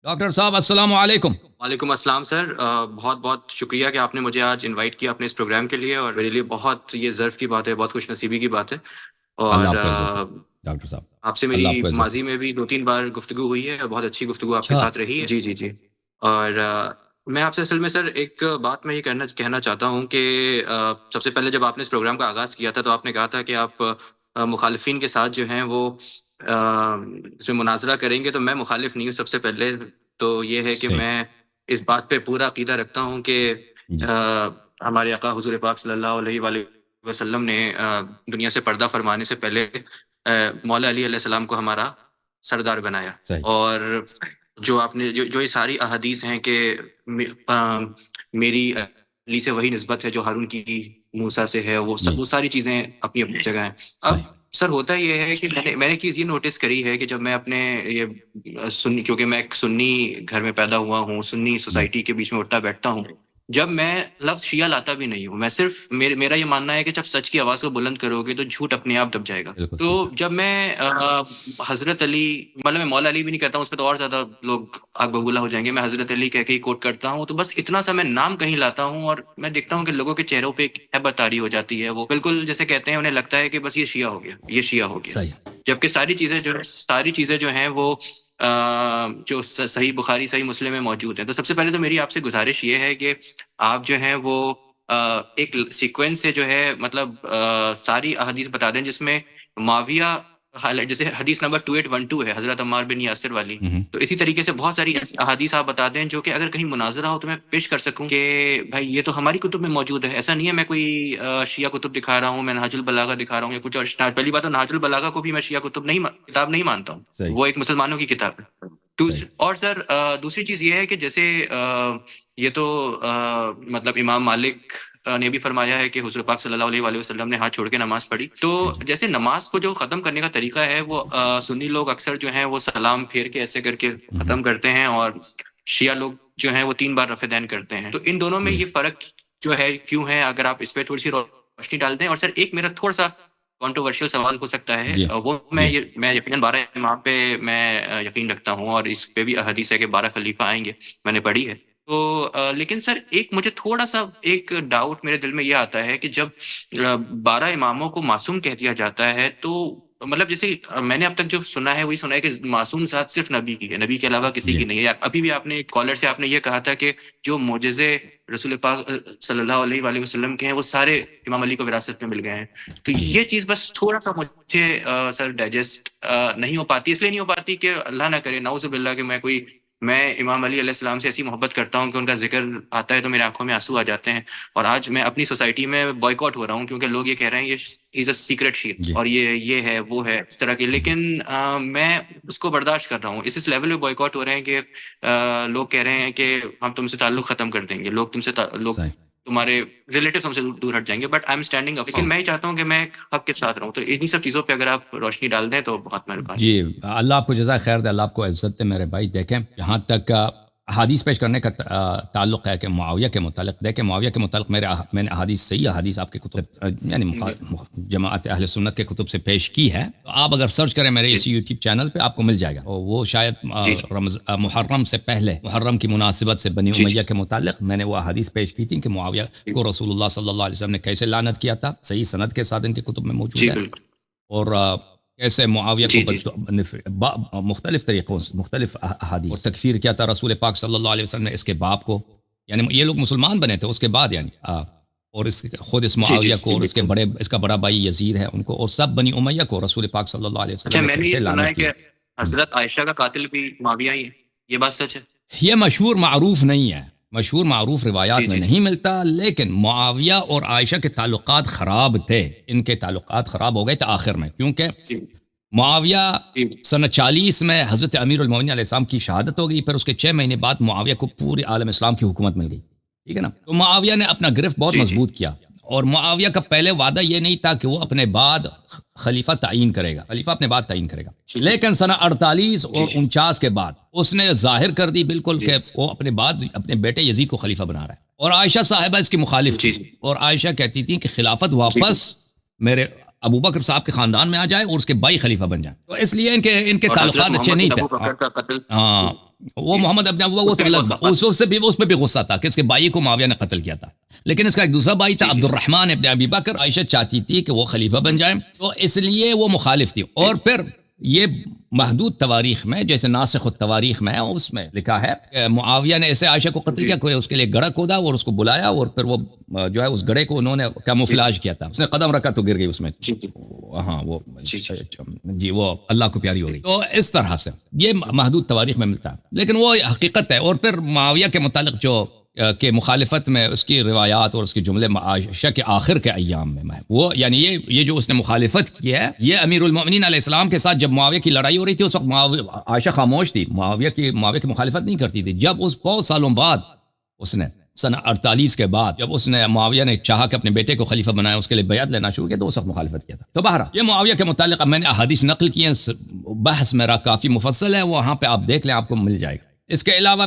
Doctor صاحب السلام علیکم۔ وعلیکم السلام سر، بہت بہت شکریہ کہ آپ نے مجھے آج انوائٹ کیا اپنے اس پروگرام کے لیے، اور میرے لیے بہت یہ ظرف کی بات ہے، بہت خوش نصیبی کی بات ہے۔ اللہ اور آپ کو عزت دے ڈاکٹر صاحب، آپ سے اللہ میری آپ کو عزت دے۔ ماضی میں بھی 2-3 بار گفتگو ہوئی ہے، اور بہت اچھی گفتگو آپ کے اچھا ساتھ رہی ہے۔ جی جی جی۔ اور میں آپ سے اصل میں سر ایک بات میں یہ کہنا چاہتا ہوں کہ سب سے پہلے جب آپ نے اس پروگرام کا آغاز کیا تھا تو آپ نے کہا تھا کہ آپ مخالفین کے ساتھ جو ہیں وہ اس میں مناظرہ کریں گے، تو میں مخالف نہیں ہوں۔ سب سے پہلے تو یہ ہے کہ صحیح میں اس بات پہ پورا عقیدہ رکھتا ہوں کہ جی ہمارے آقا حضور پاک صلی اللہ علیہ وآلہ وسلم نے دنیا سے پردہ فرمانے سے پہلے مولا علی علیہ السلام کو ہمارا سردار بنایا۔ صحیح اور جو آپ نے جو یہ ساری احادیث ہیں کہ میری علی سے وہی نسبت ہے جو ہارون کی موسیٰ سے ہے، وہ جی وہ ساری چیزیں اپنی اپنی جگہ ہیں۔ اب صحیح سر ہوتا یہ ہے کہ میں نے ایک چیز یہ نوٹس کری ہے کہ جب میں اپنے یہ سنی، کیونکہ میں ایک سنی گھر میں پیدا ہوا ہوں، سنی جی سوسائٹی کے بیچ میں اٹھتا بیٹھتا ہوں، جب میں لفظ شیعہ لاتا بھی نہیں ہوں، میں صرف میرا یہ ماننا ہے کہ جب سچ کی آواز کو بلند کرو گے تو جھوٹ اپنے آپ دب جائے گا۔ بالکل تو صحیح جب میں حضرت علی، مطلب میں مولا علی بھی نہیں کہتا ہوں، اس پہ تو اور زیادہ لوگ آگ ببولا ہو جائیں گے، میں حضرت علی کہہ کے ہی کوٹ کرتا ہوں، تو بس اتنا سا میں نام کہیں لاتا ہوں اور میں دیکھتا ہوں کہ لوگوں کے چہروں پہ ایک ہیبت طاری ہو جاتی ہے، وہ بالکل جیسے کہتے ہیں، انہیں لگتا ہے کہ بس یہ شیعہ ہو گیا، یہ شیعہ ہو گیا، صحیح جبکہ ساری چیزیں جو ہیں وہ جو صحیح بخاری صحیح مسلم میں موجود ہیں۔ تو سب سے پہلے تو میری آپ سے گزارش یہ ہے کہ آپ جو ہیں وہ ایک سیکوینس سے جو ہے مطلب ساری احادیث بتا دیں جس میں معاویہ، جیسے حدیث نمبر 2812 ہے حضرت عمار بن یاسر والی، تو اسی طریقے سے بہت ساری احادیث آپ بتا دیں جو کہ اگر کہیں مناظرہ ہو تو میں پیش کر سکوں کہ بھائی یہ تو ہماری کتب میں موجود ہے، ایسا نہیں ہے میں کوئی شیعہ کتب دکھا رہا ہوں، میں نہج البلاغہ دکھا رہا ہوں یا کچھ اور۔ پہلی بات تو نہج البلاغہ کو بھی میں شیعہ کتاب نہیں مانتا ہوں، صحیح وہ ایک مسلمانوں کی کتاب ہے۔ صحیح اور سر دوسری چیز یہ ہے کہ جیسے یہ تو مطلب امام مالک نے بھی فرمایا ہے کہ حضور پاک صلی اللہ علیہ وآلہ وسلم نے ہاتھ چھوڑ کے نماز پڑھی، تو جی جی جیسے نماز کو جو ختم کرنے کا طریقہ ہے وہ سنی لوگ اکثر جو ہیں وہ سلام پھیر کے ایسے کر کے ختم کرتے ہیں، اور شیعہ لوگ جو ہیں وہ 3 بار رفع دین کرتے ہیں۔ تو ان دونوں میں جی یہ فرق جو ہے کیوں ہے؟ اگر آپ اس پہ تھوڑی سی روشنی ڈال دیں۔ اور سر ایک میرا تھوڑا سا کنٹروورشل سوال ہو سکتا ہے، جی وہ جی میں یقیناً 12 امام پہ میں یقین رکھتا ہوں، اور اس پہ بھی حدیث ہے کہ 12 خلیفہ آئیں گے، میں نے پڑھی ہے۔ تو لیکن سر ایک مجھے تھوڑا سا ایک ڈاؤٹ میرے دل میں یہ آتا ہے کہ جب 12 اماموں کو معصوم کہہ دیا جاتا ہے تو مطلب جیسے میں نے اب تک جو سنا ہے وہی سنا ہے کہ معصوم ذات صرف نبی کی ہے، نبی کے علاوہ کسی جی کی نہیں ہے۔ ابھی بھی آپ نے ایک کالر سے آپ نے یہ کہا تھا کہ جو معجزے رسول پاک صلی اللہ علیہ وآلہ وسلم کے ہیں وہ سارے امام علی کو وراثت میں مل گئے ہیں۔ تو جی یہ چیز بس تھوڑا سا مجھے سر ڈائجسٹ نہیں ہو پاتی، اس لیے نہیں ہو پاتی کہ اللہ نہ کرے نعوذ باللہ کہ میں امام علی علیہ السلام سے ایسی محبت کرتا ہوں کہ ان کا ذکر آتا ہے تو میرے آنکھوں میں آنسو آ جاتے ہیں، اور آج میں اپنی سوسائٹی میں بوائیکاٹ ہو رہا ہوں کیونکہ لوگ یہ کہہ رہے ہیں یہ از اے سیکرٹ شیٹ، جی اور یہ ہے وہ ہے اس طرح کے، لیکن میں اس کو برداشت کر رہا ہوں۔ اس لیول پہ بوائیکاٹ ہو رہے ہیں کہ لوگ کہہ رہے ہیں کہ ہم تم سے تعلق ختم کر دیں گے، لوگ صحیح تمہارے ریلیٹیوز ہم سے دور ہٹ جائیں گے، but I am standing up, لیکن میں ہی چاہتا ہوں کہ میں ایک حق کے ساتھ رہوں۔ تو انہی سب چیزوں پہ اگر آپ روشنی ڈال دیں تو بہت مہربانی۔ جی اللہ آپ کو جزائے خیر دے، اللہ آپ کو عزت دے میرے بھائی۔ دیکھیں جہاں تک احادیث پیش کرنے کا تعلق ہے کہ معاویہ کے متعلق، دیکھیں معاویہ کے متعلق میں نے احادیث صحیح احادیث آپ کے کتب سے یعنی جماعت اہل سنت کے کتب سے پیش کی ہے، تو آپ اگر سرچ کریں میرے اسی یوٹیوب چینل پہ آپ کو مل جائے گا، اور وہ شاید محرم سے پہلے، محرم کی مناسبت سے بنی امیہ کے متعلق میں نے وہ احادیث پیش کی تھی کہ معاویہ کو رسول اللہ صلی اللہ علیہ وسلم نے کیسے لعنت کیا تھا، صحیح سند کے ساتھ ان کے کتب میں موجود جی ہے، بالکل، اور کیسے معاویہ جی کو جی مختلف طریقوں سے مختلف احادیث اور تکفیر کیا تھا رسول پاک صلی اللہ علیہ وسلم نے اس کے باپ کو، یعنی یہ لوگ مسلمان بنے تھے اس کے بعد، یعنی اور خود اس جی جی معاویہ کو جی اور بالکل۔ اس کا بڑا بھائی یزید ہے ان کو، اور سب بنی امیہ کو رسول پاک صلی اللہ علیہ اچھا وسلم نے میں نے یہ کیسے سنا لعنت ہے کیا۔ کہ حضرت عائشہ کا قاتل بھی معاویہ ہی ہے، یہ بات سچ ہے؟ یہ مشہور معروف نہیں ہے، مشہور معروف جی روایات میں جی نہیں ملتا، لیکن معاویہ اور عائشہ کے تعلقات خراب تھے، ان کے تعلقات خراب ہو گئے تھے آخر میں، کیونکہ جی معاویہ جی سنہ 40 میں حضرت امیر المومنین علیہ السلام کی شہادت ہو گئی، پھر اس کے 6 مہینے بعد معاویہ کو پوری عالم اسلام کی حکومت مل گئی، ٹھیک ہے نا؟ تو معاویہ نے اپنا گرفت بہت جی جی مضبوط کیا، اور معاویہ کا پہلے وعدہ یہ نہیں تھا کہ وہ اپنے بعد خلیفہ تعین کرے گا، خلیفہ اپنے بعد تعین کرے گا، جی لیکن سنہ 48 جی اور 49 کے بعد اس نے ظاہر کر دی بالکل جی کہ وہ اپنے بعد اپنے بیٹے یزید کو خلیفہ بنا رہا ہے، اور عائشہ صاحبہ اس کی مخالف جی تھی، جی اور عائشہ کہتی تھی کہ خلافت جی واپس میرے ابو بکر صاحب کے خاندان میں آ جائے اور اس کے بھائی خلیفہ بن جائے، تو اس لیے ان کے اور حضرت تعلقات اچھے محمد نہیں بن تھے۔ ابو بکر کا قتل۔ ہاں، وہ محمد ابن ابو وہ تو الگ اس پہ بھی غصہ تھا کہ اس کے بھائی کو معاویہ نے قتل کیا تھا، لیکن اس کا ایک دوسرا بھائی تھا عبد الرحمن ابن ابی بکر، عائشہ چاہتی تھی کہ وہ خلیفہ بن جائیں تو اس لیے وہ مخالف تھی. اور پھر یہ محدود تواریخ میں جیسے ناسخ التواریخ میں اس میں لکھا ہے کہ معاویہ نے ایسے عائشہ کو قتل کیا، کوئی اس کے لیے گڑھا کھودا اور اس کو بلایا اور پھر وہ جو ہے اس گڑھے کو انہوں نے کیموفلاج کیا تھا، اس نے قدم رکھا تو گر گئی اس میں. ہاں وہ جی وہ اللہ کو پیاری ہو گئی. تو اس طرح سے یہ محدود تواریخ میں ملتا ہے، لیکن وہ حقیقت ہے. اور پھر معاویہ کے متعلق جو کہ مخالفت میں اس کی روایات اور اس کے جملے عائشہ کے آخر کے ایام میں وہ یعنی یہ جو اس نے مخالفت کی ہے، یہ امیر المؤمنین علیہ السلام کے ساتھ جب معاویہ کی لڑائی ہو رہی تھی اس وقت عائشہ خاموش تھی، معاویہ کی مخالفت نہیں کرتی تھی. جب اس بہت سالوں بعد اس نے سنہ 48 کے بعد جب اس نے معاویہ نے چاہا کہ اپنے بیٹے کو خلیفہ بنایا، اس کے لیے بیعت لینا شروع کیا تو اس وقت مخالفت کیا تھا. تو بہرحال یہ معاویہ کے متعلق اب میں نے احادیث نقل کی ہیں، بحث میرا کافی مفصل ہے، وہاں پہ آپ دیکھ لیں آپ کو مل جائے گا. اس کے علاوہ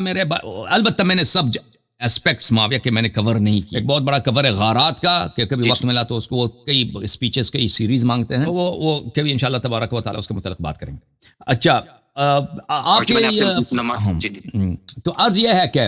البتہ میں نے سب اسپیکٹس معاویہ کے میں نے کور نہیں کی. ایک بہت بڑا کور ہے غارات کا کہ کبھی وقت ملا تو اس کو کئی اسپیچز کئی سیریز مانگتے ہیں، وہ کبھی انشاءاللہ تبارک و تعالی اس کے متعلق بات کریں گے. اچھا آپ تو عرض یہ ہے کہ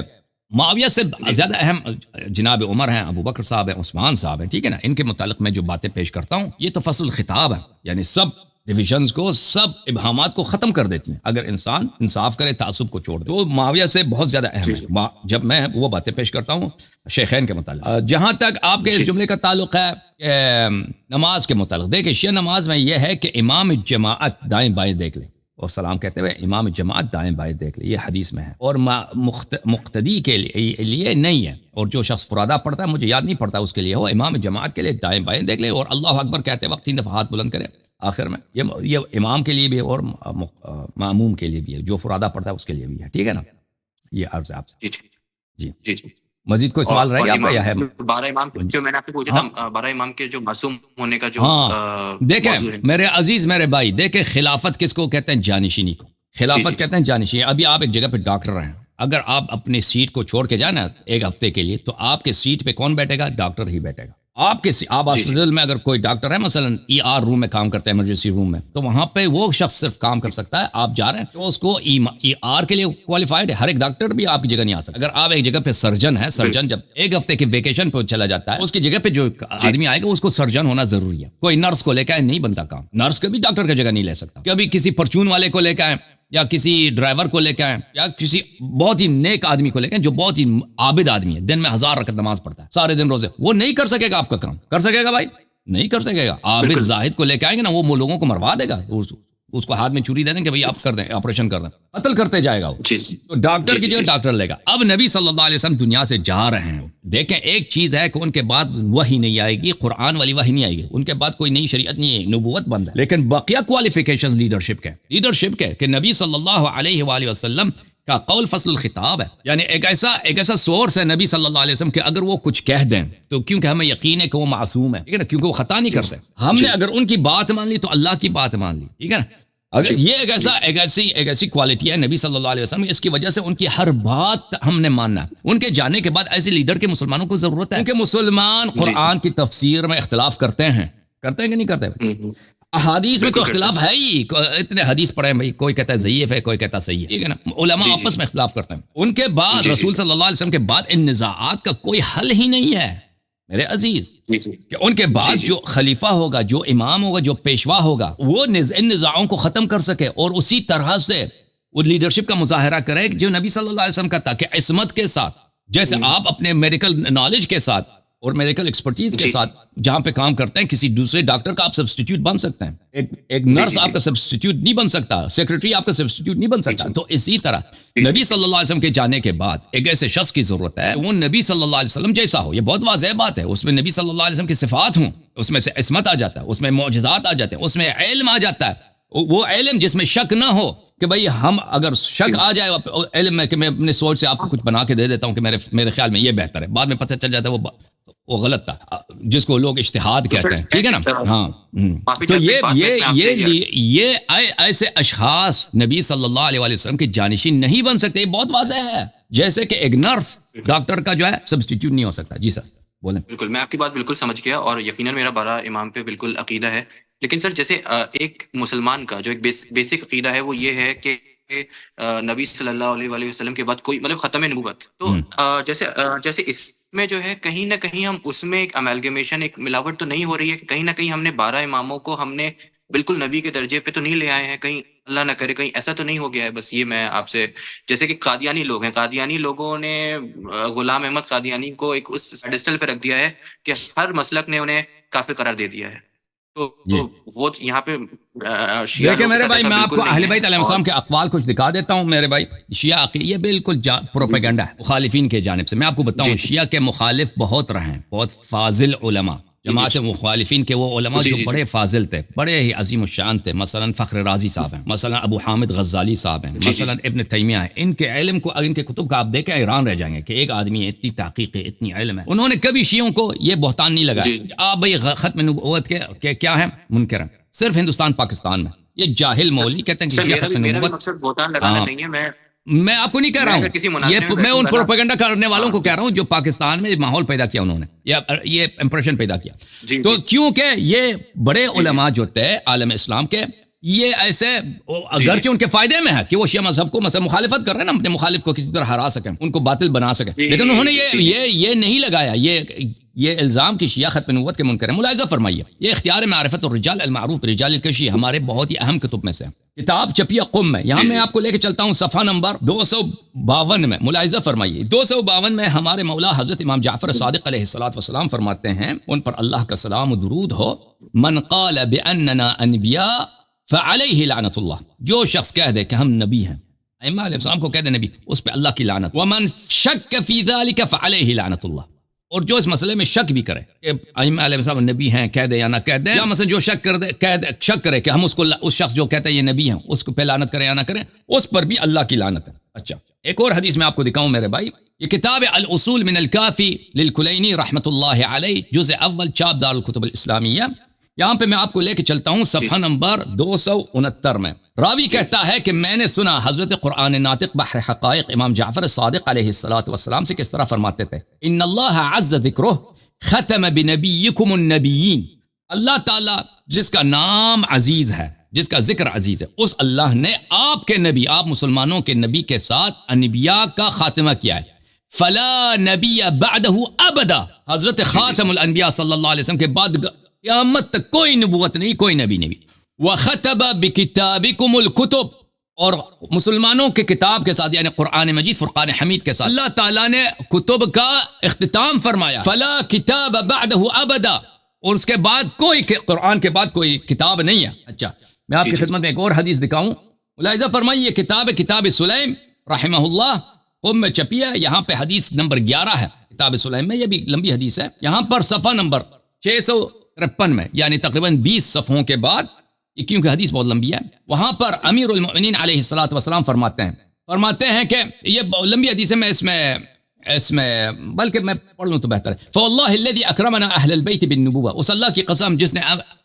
معاویہ سے زیادہ اہم جناب عمر ہیں، ابو بکر صاحب ہیں، عثمان صاحب ہیں، ٹھیک ہے نا. ان کے متعلق میں جو باتیں پیش کرتا ہوں یہ تو فصل الخطاب ہے، یعنی سب ڈویژنز کو سب ابہامات کو ختم کر دیتی ہیں اگر انسان انصاف کرے، تعصب کو چھوڑ دے. تو معاویہ سے بہت زیادہ اہم ہے جب میں وہ باتیں پیش کرتا ہوں شیخین کے متعلق. جہاں تک آپ کے اس جملے کا تعلق ہے نماز کے متعلق، دیکھیں شیعہ نماز میں یہ ہے کہ امام جماعت دائیں بائیں دیکھ لے، اور سلام کہتے ہوئے امام جماعت دائیں بائیں دیکھ لے، یہ حدیث میں ہے. اور مقتدی کے لیے نہیں ہے، اور جو شخص فرادہ پڑھتا ہے مجھے یاد نہیں پڑتا اس کے لیے، ہو امام جماعت کے لیے دائیں بائیں دیکھ لے، اور اللہ اکبر کہتے وقت 3 دفعہ ہاتھ بلند کرے آخر میں. یہ امام کے لیے بھی ہے اور معموم کے لیے بھی ہے، جو فرادہ پڑھتا ہے اس کے لیے بھی ہے، ٹھیک ہے نا. یہ عرض ہے آپ سے. جی مزید کوئی سوال رہ گیا آپ کا یا ہے؟ 12 امام جو میں نے آپ سے پوچھا تھا، 12 امام کے جو معصوم ہونے کا جو دیکھیں میرے عزیز میرے بھائی، دیکھیں خلافت کس کو کہتے ہیں؟ جانشینی کو خلافت کہتے ہیں، جانشینی. ابھی آپ ایک جگہ پہ ڈاکٹر ہیں، اگر آپ اپنی سیٹ کو چھوڑ کے جائیں نا ایک ہفتے کے لیے تو آپ کے سیٹ پہ کون بیٹھے گا؟ ڈاکٹر ہی بیٹھے گا. آپ ہاسپٹل میں اگر کوئی ڈاکٹر ہے مثلا ER روم میں کام کرتا ہے، ایمرجنسی روم میں، تو وہاں پہ وہ شخص صرف کام کر سکتا ہے. آپ جا رہے ہیں تو اس کو ER کے لیے کوالیفائڈ ہے، ہر ایک ڈاکٹر بھی آپ کی جگہ نہیں آ سکتا. اگر آپ ایک جگہ پہ سرجن ہے، سرجن جب ایک ہفتے کے ویکیشن پہ چلا جاتا ہے اس کی جگہ پہ جو آدمی آئے گا اس کو سرجن ہونا ضروری ہے. کوئی نرس کو لے کے آئے نہیں بنتا کام، نرس کبھی ڈاکٹر کی جگہ نہیں لے سکتا. کبھی کسی پرچون والے کو لے کے آئے یا کسی ڈرائیور کو لے کے آئیں یا کسی بہت ہی نیک آدمی کو لے کے آئیں جو بہت ہی عابد آدمی ہے، دن میں 1000 رکعت نماز پڑھتا ہے، سارے دن روزے، وہ نہیں کر سکے گا آپ کا کام. کر سکے گا بھائی؟ نہیں کر سکے گا. عابد زاہد کو لے کے آئیں گے نا، وہ لوگوں کو مروا دے گا، اس کو ہاتھ میں چھری دے دیں کہ بھائی آپ کر دیں، آپریشن کر دیں، قتل کرتے جائے گا وہ. تو ڈاکٹر کی جگہ ڈاکٹر لے گا. اب نبی صلی اللہ علیہ وسلم دنیا سے جا رہے ہیں. دیکھیں ایک چیز ہے کہ ان کے بعد وحی نہیں آئے گی، قرآن والی وحی نہیں آئے گی، ان کے بعد کوئی نئی شریعت نہیں ہے، نبوت بند ہے. لیکن بقیہ کوالیفیکیشن لیڈرشپ کے کہ نبی صلی اللہ علیہ وآلہ وسلم کا قول فصل الخطاب ہے، یعنی ایک ایسا سورس ہے نبی صلی اللہ علیہ وسلم کہ اگر وہ کچھ کہہ دیں تو کیونکہ ہمیں یقین ہے کہ وہ معصوم ہے، ٹھیک ہے نا، کیونکہ وہ خطا نہیں کرتے. ہم نے اگر ان کی بات مان لی تو اللہ کی بات مان لی، ٹھیک ہے نا. اگر یہ ایک ایسی کوالٹی ہے نبی صلی اللہ علیہ وسلم، اس کی وجہ سے ان کی ہر بات ہم نے ماننا ہے. ان کے جانے کے بعد ایسے لیڈر کے مسلمانوں کو ضرورت ہے، کیونکہ مسلمان قرآن کی تفسیر میں اختلاف کرتے ہیں کہ نہیں کرتے؟ احادیث میں تو اختلاف ہے ہی، اتنے حدیث پڑھے بھائی، کوئی کہتا ہے ضعیف ہے، کوئی کہتا ہے صحیح ہے، ٹھیک ہے نا. علماء آپس میں اختلاف کرتے ہیں. ان کے بعد رسول صلی اللہ علیہ وسلم کے بعد ان نزاعات کا کوئی حل ہی نہیں ہے میرے عزیز، کہ ان کے بعد جو خلیفہ ہوگا، جو امام ہوگا، جو پیشوا ہوگا، وہ ان نزاعوں کو ختم کر سکے اور اسی طرح سے وہ لیڈرشپ کا مظاہرہ کرے جو نبی صلی اللہ علیہ وسلم کا تھا، کہ عصمت کے ساتھ، جیسے آپ اپنے میڈیکل نالج کے ساتھ اور میڈیکل ایکسپرٹیز کے ساتھ جہاں پہ کام کرتے ہیں، کسی دوسرے ڈاکٹر کا آپ سبسٹیٹیوٹ بن سکتے ہیں، ایک نرس آپ کا سبسٹیٹیوٹ نہیں بن سکتا، سیکرٹری آپ کا سبسٹیٹیوٹ نہیں بن سکتا. تو اسی طرح نبی صلی اللہ علیہ وسلم کے جانے کے بعد ایک ایسے شخص کی ضرورت ہے وہ نبی صلی اللہ علیہ وسلم جیسا ہو. یہ بہت واضح بات ہے، اس میں نبی صلی اللہ علیہ وسلم کی صفات ہوں، اس میں سے عصمت آ جاتا ہے، اس میں معجزات آ جاتے ہیں، اس میں علم آ جاتا ہے، وہ علم جس میں شک نہ ہو کہ بھئی ہم اگر شک آ جائے علم میں کہ میں اپنے سوچ سے آپ کو کچھ بنا کے دے دیتا ہوں کہ میرے خیال میں یہ بہتر ہے، بعد میں پتہ چل جاتا ہے وہ غلط تھا، جس کو لوگ اجتہاد کہتے ہیں، ٹھیک ہے نا. ہاں تو یہ ایسے اشخاص نبی صلی اللہ علیہ وسلم کے جانشین نہیں بن سکتے. یہ بہت واضح ہے، جیسے کہ ایک نرس ڈاکٹر کا جو ہے سبسٹیٹیوٹ نہیں ہو سکتا. جی سر بولیں. بالکل، میں آپ کی بات بالکل سمجھ گیا اور یقیناً میرا 12 امام پہ بالکل عقیدہ ہے. لیکن سر جیسے ایک مسلمان کا جو ایک بیسک عقیدہ ہے وہ یہ ہے کہ نبی صلی اللہ علیہ وآلہ وسلم کے بعد کوئی مطلب ختم نبوت. تو جیسے اس میں جو ہے کہیں نہ کہیں ہم اس میں ایک امیلگمیشن، ایک ملاوٹ تو نہیں ہو رہی ہے کہ کہیں نہ کہیں ہم نے 12 اماموں کو ہم نے بالکل نبی کے درجے پہ تو نہیں لے آئے ہیں، کہیں اللہ نہ کرے کہیں ایسا تو نہیں ہو گیا ہے. بس یہ میں آپ سے، جیسے کہ قادیانی لوگ ہیں، قادیانی لوگوں نے غلام احمد قادیانی کو ایک اس پیڈسٹل پہ رکھ دیا ہے کہ ہر مسلک نے انہیں کافر قرار دے دیا ہے. تو وہ یہاں پہ دیکھیں میرے بھائی، میں آپ کو اہل بیت علیہ السلام کے اقوال کچھ دکھا دیتا ہوں میرے بھائی. شیعہ یہ بالکل پروپیگنڈا ہے مخالفین کے جانب سے. میں آپ کو بتاؤں شیعہ کے مخالف بہت رہے ہیں، بہت فاضل علماء. جماعت مخالفین کے وہ علماء جو بڑے فاضل تھے، بڑے ہی عظیم الشان تھے. مثلا فخر رازی صاحب ہیں، مثلا ابو حامد غزالی صاحب ہیں، مثلا ابن تیمیہ ہیں. ان کے علم کو، ان کے کتب کا آپ دیکھیں حیران رہ جائیں گے کہ ایک آدمی ہے، اتنی تحقیق ہے، اتنی علم ہے. انہوں نے کبھی شیعوں کو یہ بہتان نہیں لگایا آپ بھائی ختم نبوت کے کیا ہے، منکر ہیں. صرف ہندوستان پاکستان میں یہ جاہل مولوی کہتے ہیں کہ شیعہ ختم نبوت. میں آپ کو نہیں کہہ رہا ہوں، میں ان پروپیگنڈا کرنے والوں کو کہہ رہا ہوں جو پاکستان میں ماحول پیدا کیا انہوں نے، یہ امپریشن پیدا کیا. تو کیونکہ یہ بڑے علماء جو تھے عالم اسلام کے، یہ ایسے اگرچہ ان کے فائدے میں ہے کہ وہ شیعہ مذہب کو مثلا مخالفت کر رہے ہیں نا، اپنے مخالف کو کسی طرح ہرا سکیں، ان کو باطل بنا سکیں، لیکن انہوں نے یہ نہیں لگایا یہ الزام کہ شیعہ ختم نبوت کے منکر ہیں. ملاحظہ فرمائیے، یہ اختیار معرفت الرجال المعروف برجال الکشی ہمارے بہت ہی اہم کتب میں سے کتاب چھپی ہے قم میں. یہاں میں آپ کو لے کے چلتا ہوں صفحہ نمبر 252 میں. ملاحظہ فرمائیے 252 میں ہمارے مولا حضرت امام جعفر صادق علیہ الصلوۃ والسلام فرماتے ہیں، ان پر اللہ کا سلام و درود ہو، من قال باننا انبیاء فعلیہ لعنت اللہ، جو شخص کہہ دے کہ ہم نبی ہیں، ائمہ علیہ السلام کو کہہ دے نبی، اس پہ اللہ کی لعنت. ومن شک فی ذلک فعلیہ لعنت اللہ، اور جو اس مسئلے میں شک بھی کرے کہ ائمہ علیہ السلام نبی ہیں، کہہ دے یا نہ کہہ دے، یا مثلا جو شک کرے کہ ہم اس شخص جو کہتا ہے یہ نبی ہیں اس کو پہ لعنت کرے یا نہ کرے، اس پر بھی اللہ کی لعنت ہے. اچھا، ایک اور حدیث میں آپ کو دکھاؤں میرے بھائی. یہ کتاب الاصول من الکافی للکلینی رحمۃ اللہ علیہ، جزء اول، چاپ دار الکتب الاسلامیہ. یہاں پہ میں آپ کو لے کے چلتا ہوں صفحہ نمبر 269 میں. راوی کہتا ہے کہ میں نے سنا حضرت قرآن ناطق بحر حقائق امام جعفر صادق علیہ الصلوۃ والسلام سے کس طرح فرماتے تھے، ان اللہ عز ذکرہ ختم بنبیکم النبیین. اللہ تعالی جس کا نام عزیز ہے، جس کا ذکر عزیز ہے، اس اللہ نے آپ کے نبی، آپ مسلمانوں کے نبی کے ساتھ انبیاء کا خاتمہ کیا ہے. فلا نبی بعدہ ابدا، حضرت خاتم الانبیاء صلی اللہ علیہ وسلم کے بعد قیامت تک کوئی نبوت نہیں، کوئی نبی نہیں. وختم بکتابکم الکتب، اور مسلمانوں کے کتاب کے ساتھ یعنی قرآن مجید فرقان حمید کے ساتھ اللہ تعالیٰ نے کتب کا اختتام فرمایا. فلا کتاب بعدہ ابدا، اور اس کے بعد کوئی، قرآن کے بعد کوئی کتاب نہیں ہے. اچھا، میں آپ کی خدمت میں ایک اور حدیث دکھاؤں. ملاحظہ فرمائیے، کتاب سلیم رحمہ اللہ قم میں چھپی ہے. یہاں پہ حدیث نمبر 11 ہے کتاب سلیم میں، یہ بھی لمبی حدیث ہے. یہاں پر صفحہ نمبر 653 میں، یعنی تقریباً 20 صفحوں کے بعد، کیونکہ حدیث بہت لمبی ہے، وہاں پر امیر المؤمنین علیہ الصلوۃ والسلام فرماتے ہیں کہ یہ لمبی حدیث ہے، میں اس میں بلکہ میں پڑھ لوں تو بہتر ہے. فواللہ الذی اکرمنا اہل البیت بالنبوہ، اس اللہ کی قسم جس نے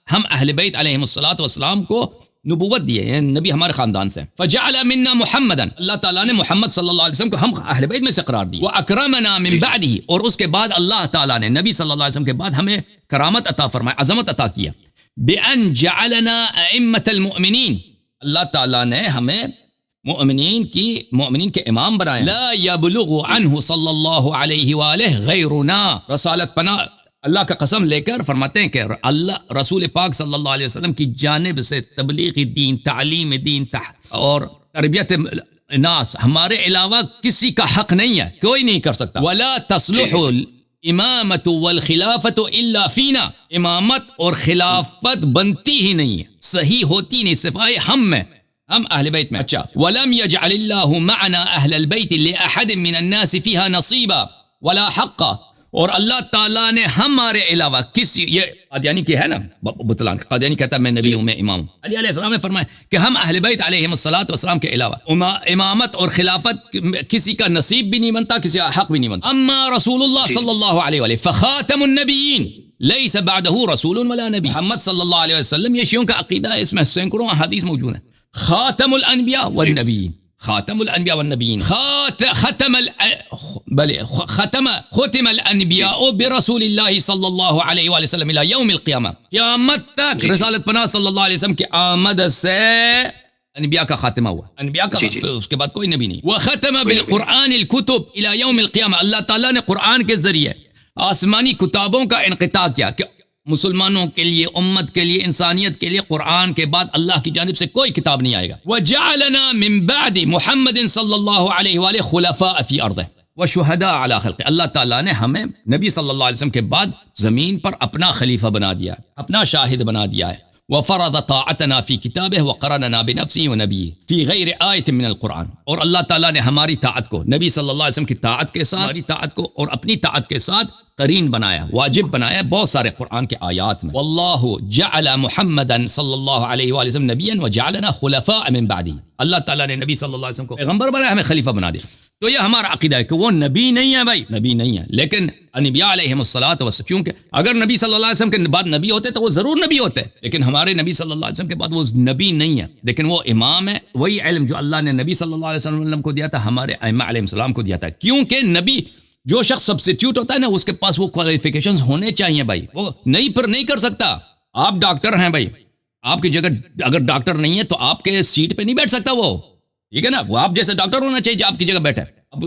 ہم اہل بیت علیہ الصلوۃ والسلام کو نبوت دی ہے، یعنی نبی ہمارے خاندان سے. فجعل منا محمدا، اللہ تعالیٰ نے محمد صلی اللہ علیہ وسلم کو ہم اہل بیت میں سے قرار دی. واکرمنا من بعدہ، اور اس کے بعد اللہ تعالیٰ نے نبی صلی اللہ علیہ وسلم کے بعد ہمیں کرامت عطا فرمایا، عظمت عطا کیا. بأن جعلنا ائمة المؤمنین، اللہ تعالیٰ نے ہمیں مومنین کے امام بنائے. لا یبلغ عنہ صلی اللہ علیہ وآلہ غیرنا، رسالت پناہ اللہ کا قسم لے کر فرماتے ہیں کہ اللہ رسول پاک صلی اللہ علیہ وسلم کی جانب سے تبلیغ دین، تعلیم دین اور تربیت ناس ہمارے علاوہ کسی کا حق نہیں ہے، کوئی نہیں کر سکتا. ولا تصلح امامت والخلافت الا فینا، امامت اور خلافت بنتی ہی نہیں ہے، صحیح ہوتی نہیں سوائے ہم میں، ہم اہل بیت میں. اچھا، ولم یجعل اللہ معنا اہل البیت لاحد من الناس فیہا نصیبا ولا حقا، اور اللہ تعالیٰ نے ہمارے علاوہ کسی، یہ قادیانی کی ہے نا بطلان، قادیانی کہتا ہے میں نبی ہوں، میں امام ہوں. علی علیہ السلام نے فرمایا کہ ہم اہل بیت علیہ الصلوۃ والسلام کے علاوہ امامت اور خلافت کسی کا نصیب بھی نہیں بنتا، کسی کا حق بھی نہیں بنتا. اما رسول اللہ صلی اللہ علیہ وآلہ فخاتم النبیین لیس بعدہ رسول ولا نبی، محمد صلی اللہ علیہ وسلم، یہ شیعوں کا عقیدہ ہے، اس میں سینکڑوں احادیث موجود ہیں. خاتم الانبیاء والنبیین، ختم الانبیاء برسول اللہ صلی اللہ علیہ وآلہ وسلم الى یوم القیامہ، قیامت تک رسالت پناہ صلی اللہ علیہ وسلم کی آمد سے انبیاء کا خاتمہ ہوا، انبیاء کا جی جی اس کے بعد کوئی نبی نہیں. وختم بالقرآن الکتب الی یوم القیامہ، اللہ تعالیٰ نے قرآن کے ذریعے آسمانی کتابوں کا انقطاع کیا کہ مسلمانوں کے لیے، امت کے لیے، انسانیت کے لیے قرآن کے بعد اللہ کی جانب سے کوئی کتاب نہیں آئے گا. وجعلنا من بعد محمد صلی اللہ علیہ وآلہ خلفاء فی ارضہ وشہداء علی خلقہ، اللہ تعالیٰ نے ہمیں نبی صلی اللہ علیہ وسلم کے بعد زمین پر اپنا خلیفہ بنا دیا، اپنا شاہد بنا دیا ہے. وفرض طاعتنا فی کتابہ وقرننا بنفسہ ونبیہ فی غیر آیت من القرآن، اور اللہ تعالیٰ نے ہماری طاعت کو نبی صلی اللہ علیہ وسلم کی طاعت کے ساتھ، ہماری طاعت کو اور اپنی طاعت کے ساتھ قرین بنایا، واجب بنایا بہت سارے قرآن کے آیات میں. واللہ جعل محمدا صلی اللہ علیہ وآلہ وسلم نبیا وجعلنا خلفاء من بعدہ، اللہ تعالیٰ نے نبی صلی اللہ علیہ وسلم کو پیغمبر بنایا، ہمیں خلیفہ بنا دیا. تو یہ ہمارا عقیدہ ہے کہ وہ نبی نہیں ہے بھائی، نبی نہیں ہے، لیکن انبیاء علیہم الصلوۃ والسلام، کیونکہ اگر نبی صلی اللہ علیہ وسلم کے بعد نبی ہوتے تو وہ ضرور نبی ہوتے، لیکن ہمارے نبی صلی اللہ علیہ وسلم کے بعد وہ نبی نہیں ہے، لیکن وہ امام ہے. وہی علم جو اللہ نے نبی صلی اللہ علیہ وسلم کو دیا تھا ہمارے ائمہ علیہ السلام کو دیا تھا، کیونکہ نبی جو شخص سبسٹیوٹ ہوتا ہے نا اس کے پاس وہ کوالیفیکیشنز ہونے چاہیے بھائی، وہ نہیں پر نہیں کر سکتا. آپ ڈاکٹر ہیں بھائی، آپ کی جگہ اگر ڈاکٹر نہیں ہے تو آپ کے سیٹ پہ نہیں بیٹھ سکتا وہ، ٹھیک ہے نا، وہ آپ جیسے ڈاکٹر ہونا چاہیے جو آپ کی جگہ بیٹھے. اب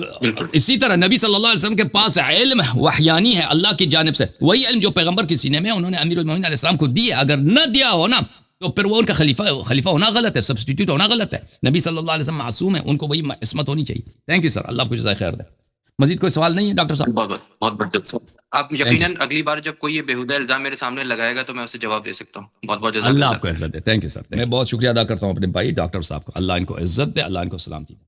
اسی طرح نبی صلی اللہ علیہ وسلم کے پاس علم وحیانی ہے اللہ کی جانب سے، وہی علم جو پیغمبر کے سینے میں انہوں نے امیر المومنین علیہ السلام کو دی ہے، اگر نہ دیا ہو نا تو پھر وہ ان کا خلیفہ ہونا غلط ہے، سبسٹیٹیوٹ ہونا غلط ہے. نبی صلی اللہ علیہ وسلم معصوم ہے، ان کو وہی عصمت ہونی چاہیے. تھینک یو سر، اللہ آپ کو جزائے خیر دے. مزید کوئی سوال نہیں ہے ڈاکٹر صاحب؟ بہت بہت آپ یقیناً اگلی بار جب کوئی یہ بیہودہ الزام میرے سامنے لگائے گا تو میں اسے جواب دے سکتا ہوں. بہت بہت جزاک اللہ آپ کو عزت دے. تھینک یو سر، میں بہت شکریہ ادا کرتا ہوں اپنے بھائی ڈاکٹر صاحب کو، اللہ ان کو عزت دے، اللہ ان کو سلامتی دے.